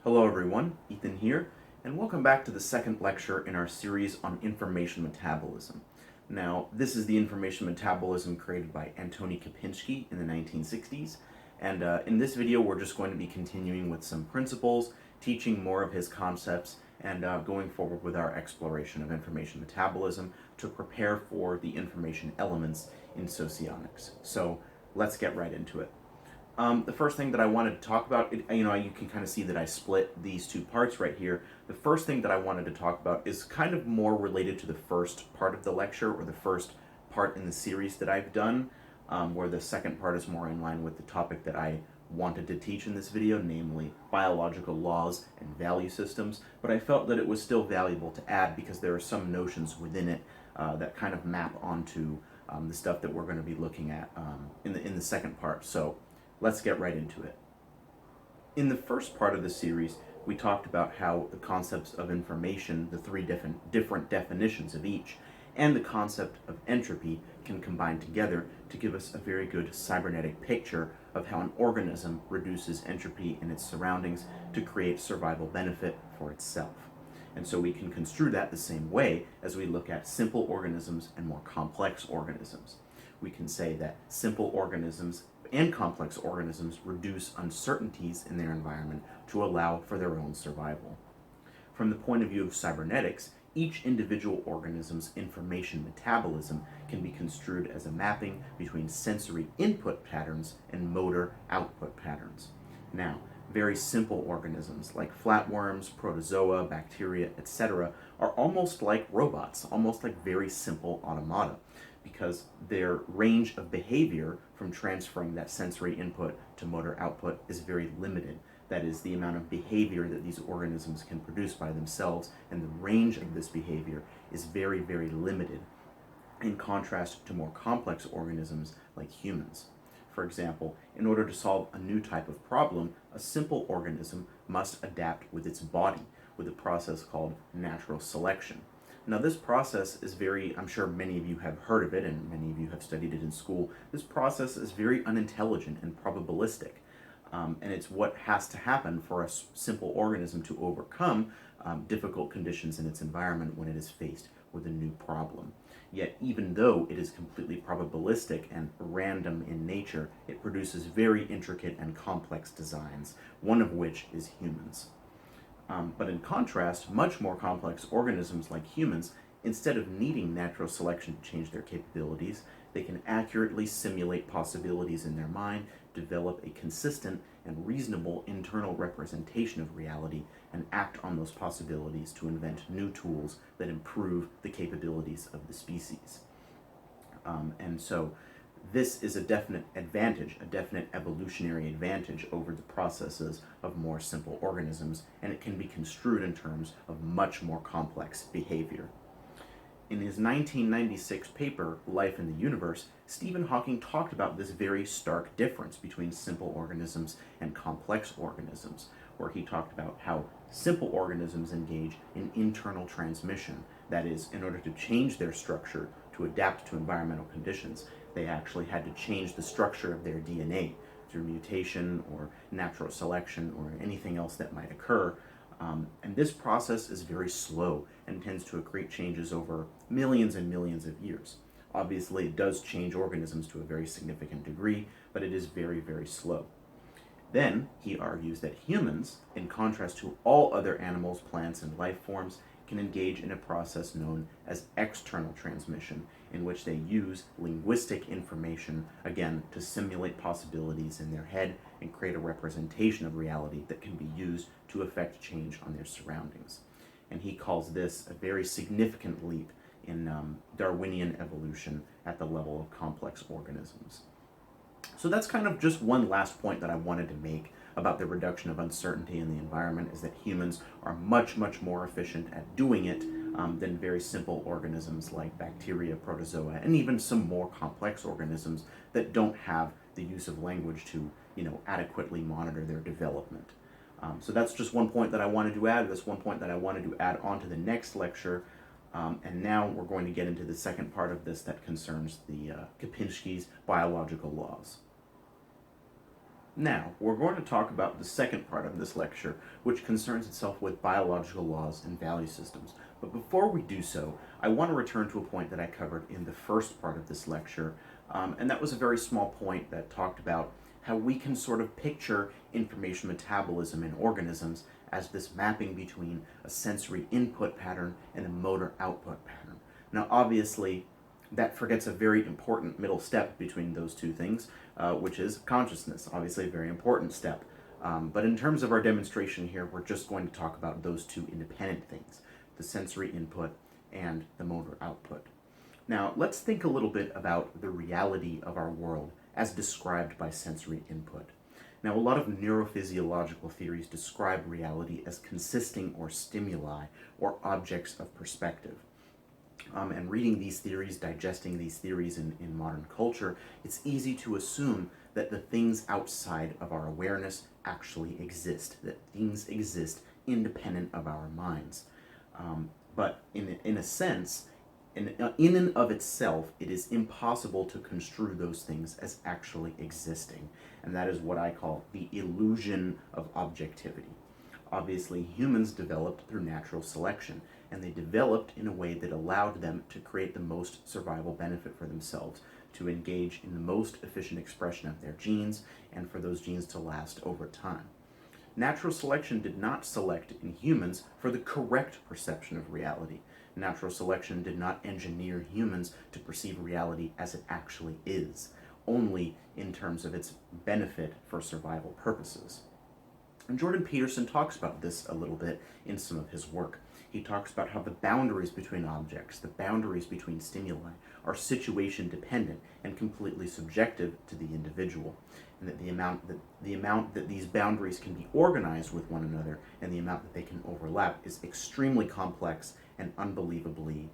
Hello everyone, Ethan here, and welcome back to the second lecture in our series on information metabolism. Now, this is the information metabolism created by Antoni Kapinski in the 1960s, and in this video we're just going to be continuing with some principles, teaching more of his concepts, and going forward with our exploration of information metabolism to prepare for the information elements in socionics. So let's get right into it. The first thing that I wanted to talk about, you can kind of see that I split these two parts right here. The first thing that I wanted to talk about is kind of more related to the first part of the lecture, or the first part in the series that I've done, where the second part is more in line with the topic that I wanted to teach in this video, namely biological laws and value systems. But I felt that it was still valuable to add because there are some notions within it that kind of map onto the stuff that we're going to be looking at in the second part. So let's get right into it. In the first part of the series, we talked about how the concepts of information, the three different definitions of each, and the concept of entropy can combine together to give us a very good cybernetic picture of how an organism reduces entropy in its surroundings to create survival benefit for itself. And so we can construe that the same way as we look at simple organisms and more complex organisms. We can say that simple organisms and complex organisms reduce uncertainties in their environment to allow for their own survival. From the point of view of cybernetics, each individual organism's information metabolism can be construed as a mapping between sensory input patterns and motor output patterns. Now, very simple organisms like flatworms, protozoa, bacteria, etc. are almost like robots, almost like very simple automata, because their range of behavior from transferring that sensory input to motor output is very limited. That is, the amount of behavior that these organisms can produce by themselves, and the range of this behavior is very, very limited, in contrast to more complex organisms like humans. For example, in order to solve a new type of problem, a simple organism must adapt with its body, with a process called natural selection. Now, this process is I'm sure many of you have heard of it, and many of you have studied it in school. This process is very unintelligent and probabilistic, and it's what has to happen for a simple organism to overcome difficult conditions in its environment when it is faced with a new problem. Yet, even though it is completely probabilistic and random in nature, it produces very intricate and complex designs, one of which is humans. But in contrast, much more complex organisms like humans, instead of needing natural selection to change their capabilities, they can accurately simulate possibilities in their mind, develop a consistent and reasonable internal representation of reality, and act on those possibilities to invent new tools that improve the capabilities of the species. And so this is a definite advantage, a definite evolutionary advantage over the processes of more simple organisms, and it can be construed in terms of much more complex behavior. In his 1996 paper, Life in the Universe, Stephen Hawking talked about this very stark difference between simple organisms and complex organisms, where he talked about how simple organisms engage in internal transmission. That is, in order to change their structure to adapt to environmental conditions, they actually had to change the structure of their DNA through mutation or natural selection or anything else that might occur. And this process is very slow and tends to accrete changes over millions and millions of years. Obviously, it does change organisms to a very significant degree, but it is very, very slow. Then, he argues that humans, in contrast to all other animals, plants, and life forms, can engage in a process known as external transmission, in which they use linguistic information, again, to simulate possibilities in their head and create a representation of reality that can be used to affect change on their surroundings. And he calls this a very significant leap in Darwinian evolution at the level of complex organisms. So that's kind of just one last point that I wanted to make about the reduction of uncertainty in the environment, is that humans are much, much more efficient at doing it than very simple organisms like bacteria, protozoa, and even some more complex organisms that don't have the use of language to, adequately monitor their development. So that's just one point that I wanted to add. That's one point that I wanted to add on to the next lecture. And now we're going to get into the second part of this that concerns the Kapinski's biological laws. Now, we're going to talk about the second part of this lecture, which concerns itself with biological laws and value systems. But before we do so, I want to return to a point that I covered in the first part of this lecture, and that was a very small point that talked about how we can sort of picture information metabolism in organisms as this mapping between a sensory input pattern and a motor output pattern. Now, obviously, that forgets a very important middle step between those two things, which is consciousness, obviously a very important step. But in terms of our demonstration here, we're just going to talk about those two independent things, the sensory input and the motor output. Now, let's think a little bit about the reality of our world as described by sensory input. Now, a lot of neurophysiological theories describe reality as consisting or stimuli or objects of perspective. And reading these theories, digesting these theories in modern culture, it's easy to assume that the things outside of our awareness actually exist, that things exist independent of our minds. But in a sense, in and of itself, it is impossible to construe those things as actually existing. And that is what I call the illusion of objectivity. Obviously, humans developed through natural selection, and they developed in a way that allowed them to create the most survival benefit for themselves, to engage in the most efficient expression of their genes, and for those genes to last over time. Natural selection did not select in humans for the correct perception of reality. Natural selection did not engineer humans to perceive reality as it actually is, only in terms of its benefit for survival purposes. And Jordan Peterson talks about this a little bit in some of his work. He talks about how the boundaries between objects, the boundaries between stimuli, are situation dependent and completely subjective to the individual, and that the amount that these boundaries can be organized with one another and the amount that they can overlap is extremely complex and unbelievably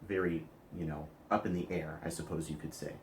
very, up in the air, I suppose you could say.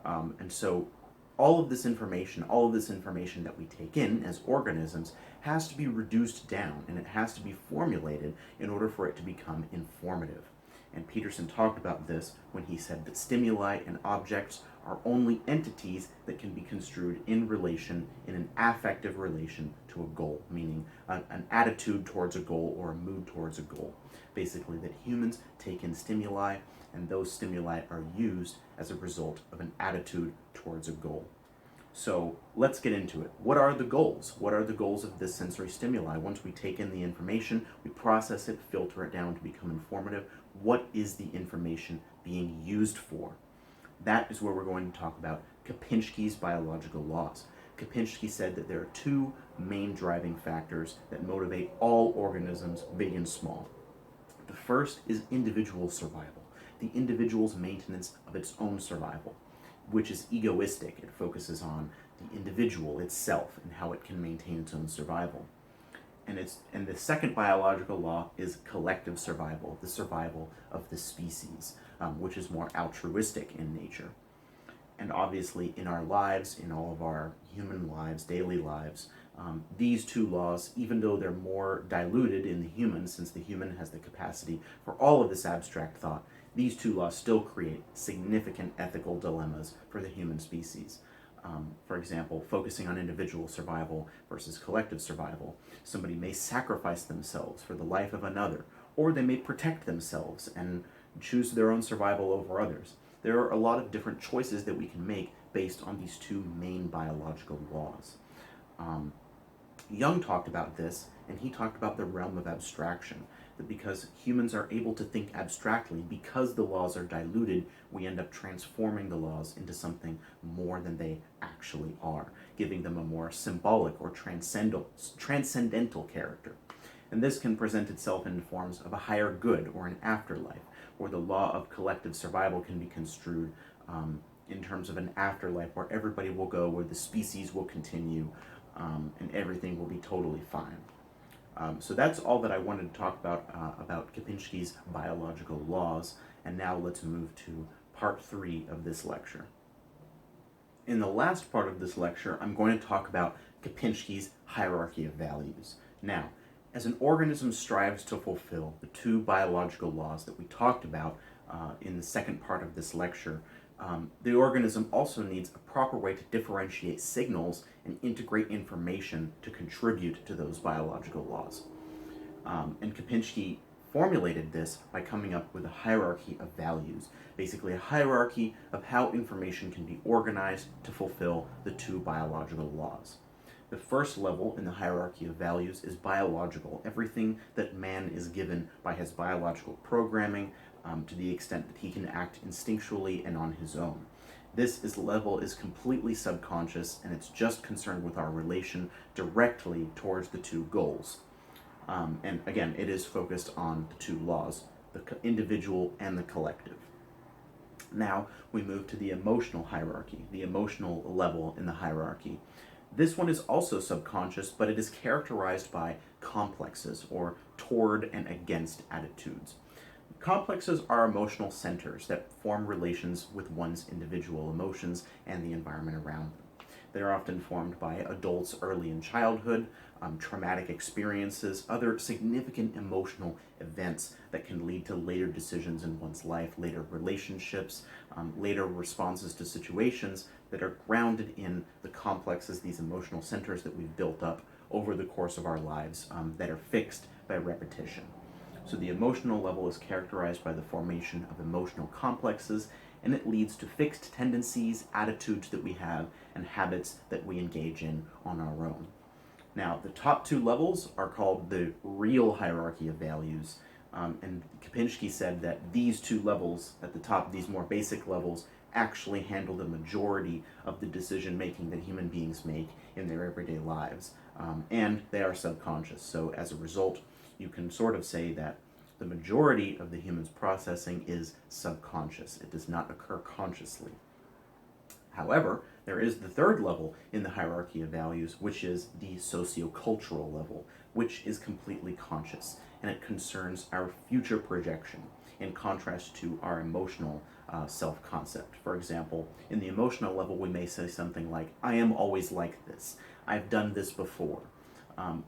And so all of this information that we take in as organisms has to be reduced down, and it has to be formulated in order for it to become informative. And Peterson talked about this when he said that stimuli and objects are only entities that can be construed in an affective relation to a goal, meaning an attitude towards a goal or a mood towards a goal. Basically, that humans take in stimuli, and those stimuli are used as a result of an attitude towards a goal. So let's get into it. What are the goals? What are the goals of this sensory stimuli? Once we take in the information, we process it, filter it down to become informative. What is the information being used for? That is where we're going to talk about Kapinski's biological laws. Kapinski said that there are two main driving factors that motivate all organisms, big and small. The first is individual survival, the individual's maintenance of its own survival, which is egoistic. It focuses on the individual itself and how it can maintain its own survival. And the second biological law is collective survival, the survival of the species, which is more altruistic in nature. And obviously in our lives, in all of our human lives, daily lives, these two laws, even though they're more diluted in the human, since the human has the capacity for all of this abstract thought, these two laws still create significant ethical dilemmas for the human species. For example, focusing on individual survival versus collective survival. Somebody may sacrifice themselves for the life of another, or they may protect themselves and choose their own survival over others. There are a lot of different choices that we can make based on these two main biological laws. Jung talked about this, and he talked about the realm of abstraction, that because humans are able to think abstractly, because the laws are diluted, we end up transforming the laws into something more than they actually are, giving them a more symbolic or transcendental character. And this can present itself in forms of a higher good or an afterlife, where the law of collective survival can be construed in terms of an afterlife where everybody will go, where the species will continue, and everything will be totally fine. So that's all that I wanted to talk about Kapinski's biological laws, and now let's move to part 3 of this lecture. In the last part of this lecture, I'm going to talk about Kapinski's hierarchy of values. Now, as an organism strives to fulfill the two biological laws that we talked about in the second part of this lecture, The organism also needs a proper way to differentiate signals and integrate information to contribute to those biological laws. And Kapinski formulated this by coming up with a hierarchy of values, basically a hierarchy of how information can be organized to fulfill the two biological laws. The first level in the hierarchy of values is biological, everything that man is given by his biological programming, to the extent that he can act instinctually and on his own. This level is completely subconscious, and it's just concerned with our relation directly towards the two goals. And again, it is focused on the two laws, the individual and the collective. Now we move to the emotional hierarchy, the emotional level in the hierarchy. This one is also subconscious, but it is characterized by complexes, or toward and against attitudes. Complexes are emotional centers that form relations with one's individual emotions and the environment around them. They are often formed by adults early in childhood, traumatic experiences, other significant emotional events that can lead to later decisions in one's life, later relationships, later responses to situations that are grounded in the complexes, these emotional centers that we've built up over the course of our lives, that are fixed by repetition. So the emotional level is characterized by the formation of emotional complexes, and it leads to fixed tendencies, attitudes that we have, and habits that we engage in on our own. Now, the top two levels are called the real hierarchy of values, and Kapinski said that these two levels at the top, these more basic levels, actually handle the majority of the decision making that human beings make in their everyday lives, and they are subconscious. So as a result, you can sort of say that the majority of the human's processing is subconscious. It does not occur consciously. However, there is the third level in the hierarchy of values, which is the socio-cultural level, which is completely conscious, and it concerns our future projection, in contrast to our emotional self-concept. For example, in the emotional level, we may say something like, I am always like this. I've done this before.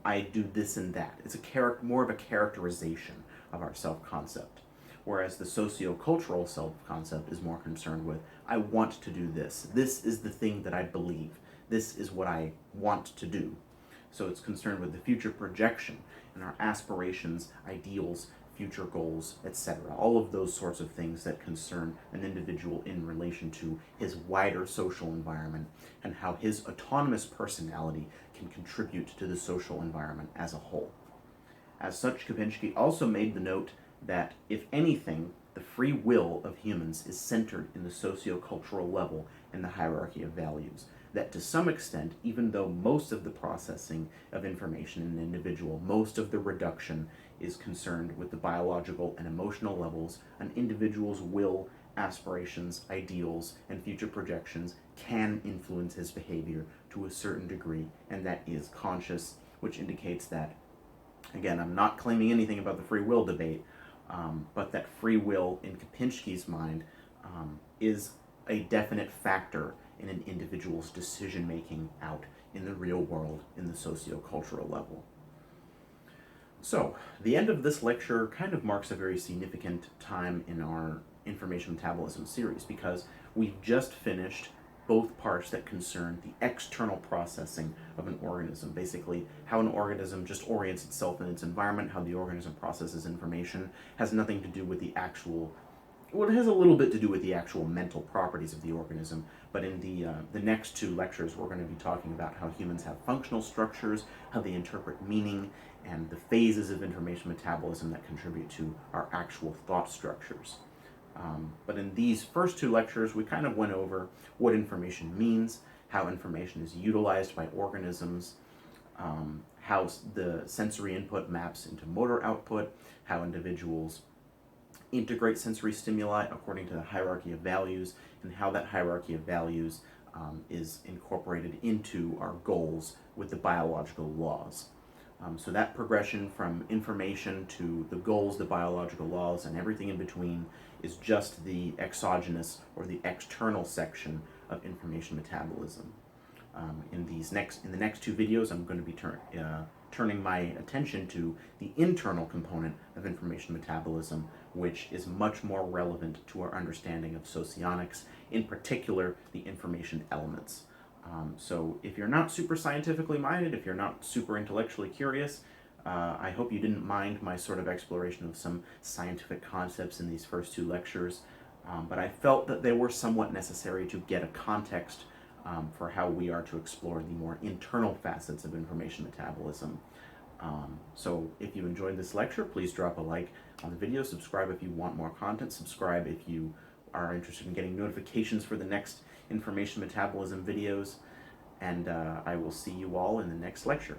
I do this and that. It's more of a characterization of our self-concept. Whereas the socio-cultural self-concept is more concerned with, I want to do this. This is the thing that I believe. This is what I want to do. So it's concerned with the future projection and our aspirations, ideals, future goals, etc. All of those sorts of things that concern an individual in relation to his wider social environment and how his autonomous personality can contribute to the social environment as a whole. As such, Kapinski also made the note that, if anything, the free will of humans is centered in the socio-cultural level in the hierarchy of values. That to some extent, even though most of the processing of information in an individual, most of the reduction is concerned with the biological and emotional levels, an individual's will, aspirations, ideals, and future projections can influence his behavior to a certain degree, and that is conscious, which indicates that, again, I'm not claiming anything about the free will debate, but that free will, in Kapinski's mind, is a definite factor in an individual's decision-making out in the real world, in the socio-cultural level. So, the end of this lecture kind of marks a very significant time in our information metabolism series, because we've just finished both parts that concern the external processing of an organism, basically how an organism just orients itself in its environment, how the organism processes information, has nothing to do with the actual, well, it has a little bit to do with the actual mental properties of the organism, but in the next two lectures we're going to be talking about how humans have functional structures, how they interpret meaning, and the phases of information metabolism that contribute to our actual thought structures. But in these first two lectures, we kind of went over what information means, how information is utilized by organisms, how the sensory input maps into motor output, how individuals integrate sensory stimuli according to the hierarchy of values, and how that hierarchy of values is incorporated into our goals with the biological laws. So that progression from information to the goals, the biological laws, and everything in between is just the exogenous or the external section of information metabolism. In the next two videos, I'm going to be turning my attention to the internal component of information metabolism, which is much more relevant to our understanding of socionics, in particular the information elements. So if you're not super scientifically minded, if you're not super intellectually curious, I hope you didn't mind my sort of exploration of some scientific concepts in these first two lectures, but I felt that they were somewhat necessary to get a context for how we are to explore the more internal facets of information metabolism. So if you enjoyed this lecture, please drop a like on the video, subscribe if you want more content, subscribe if you are interested in getting notifications for the next information metabolism videos, and I will see you all in the next lecture.